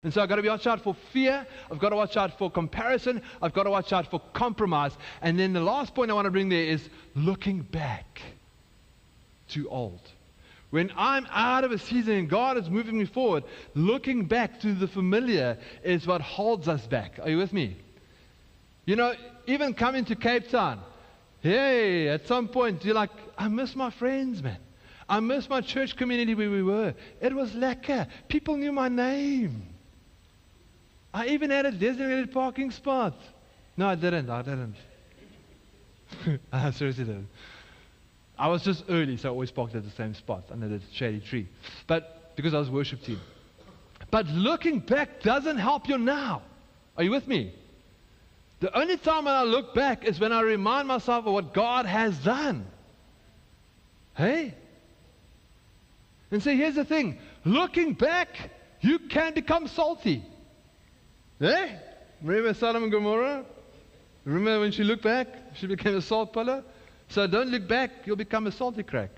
And so I've got to watch out for fear. I've got to watch out for comparison. I've got to watch out for compromise. And then the last point I want to bring there is looking back. Too old. When I'm out of a season and God is moving me forward, looking back to the familiar is what holds us back. Are you with me? You know, even coming to Cape Town, hey, at some point you're like, I miss my friends, man. I miss my church community where we were. It was lekker. People knew my name. I even had a designated parking spot. No, I didn't. I seriously didn't. I was just early, so I always parked at the same spot under the shady tree. But because I was worship team. But looking back doesn't help you now. Are you with me? The only time when I look back is when I remind myself of what God has done. Hey? And so here's the thing. Looking back, you can become salty. Hey? Remember Sodom and Gomorrah? Remember when she looked back, she became a salt pillar? So don't look back, you'll become a salty crack.